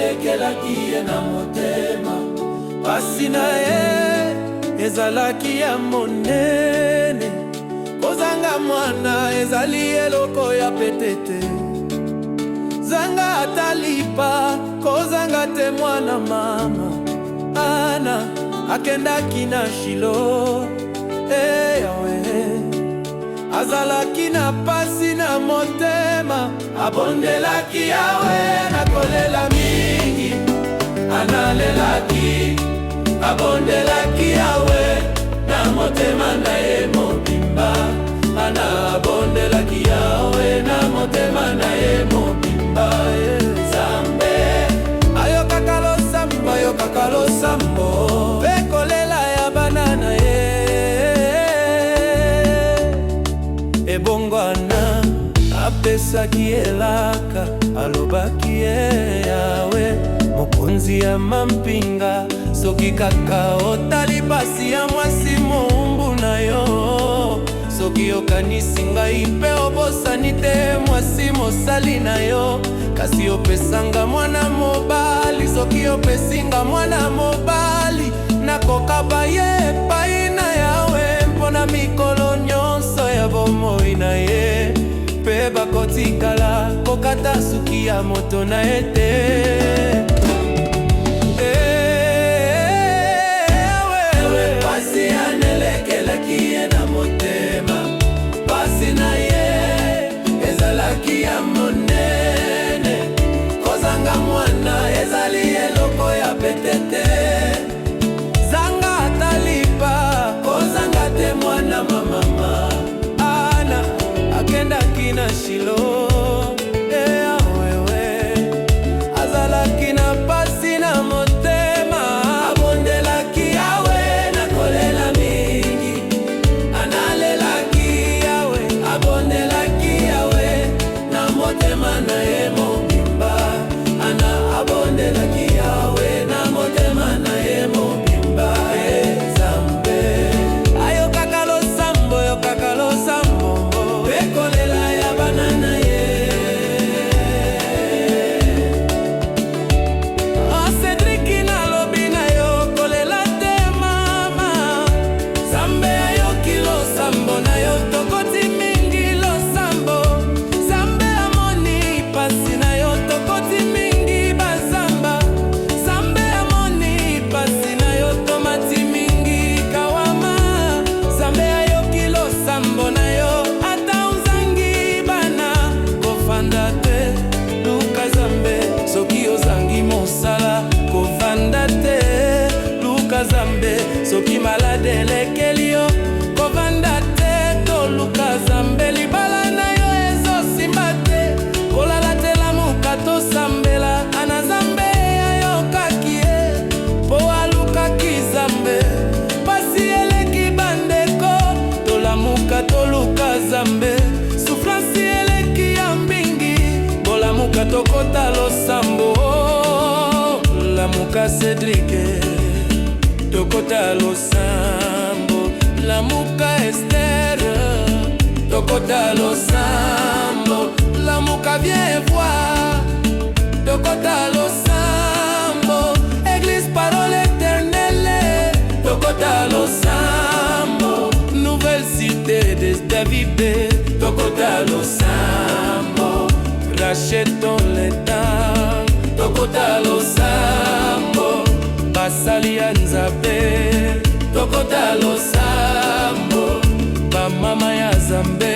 nalekelaki ye na motema, pasi na ye ezalaki ya monene. Kozanga mwana ezali eloko ya petete, zanga atalipa kozanga te mwana mama. Ana akendaki na Shilo, Yawe azalaki na pasi na motema, abondelaki Yawe na kolela mingi. Analelaki, abondelaki Yawe na motema na ye mobimba. Ana abondelaki Yawe na motema na ye mobimba. Nzambe ayokaka losambo, ayokaka losambo, ekolela ya banana ye. Ebongwana apesaki elaka, alobaki ye Yawe mokonzi ya mampinga. Soki kaka otali pasi ya mwasi moumbu na yo, soki okanisi ngai mpe obosani te mwasi mosali na yo. Kasi opesanga mwana mobali, soki opesinga mwana mobali, nakokaba ye epai na Yawe mpona mikolo nyonso ya bomoi na ye. Mpe bakotikala kokata suki ya moto na ete. Pasi anelekelaki ye na motema, pasi na ye ezalaki ya monene. Kozanga mwana ezali eloko ya petete, zanga atalipa kozanga te mwana mama. Ana akendaki na Shilo, Yawe azalaki na pasi na motema, abondelaki Yawe na kolela mingi. Analelaki Yawe, abondelaki Yawe na motema na ye mobimba. Ana abondelaki Yawe na motema na ye mobimba. Nzambe ayokaka losambo, ayokaka losambo, ekolela ya banana ye. Cedric nalobi na yo kolela te mama. Nzambe ayoki losambo na yo, tokoti mingi losambo. Nzambe amoni pasi na yo, tokoti mingi bazamba. Nzambe amoni pasi na yo, tomati mingi kawama. Nzambe ayoki losambo na yo, ata uzangi bana kofanda te. Luka Nzambe soki ozangi mosala kovanda te. Luka Nzambe soki malade elekeli yo kovanda te. Toluka Nzambe libala na yo ezosimba te. Kolala te lamuka tosambela. Ana Nzambe ayokaki ye po alukaki Nzambe, pasi eleki bandeko. Tolamuka toluka Nzambe, souffrance eleki ya mbingi. Bolamuka tokota losambo, lamuka Cedric tokota losambo. Lamuka Esther tokota losambo. Lamuka Vieux Voix tokota losambo. Église Parole Éternelle tokota losambo. Nouvelle cité de David tokota losambo. Racheton l'état tokota losambo. Basali ya Nzambe tokota losambo. Bamama ya Nzambe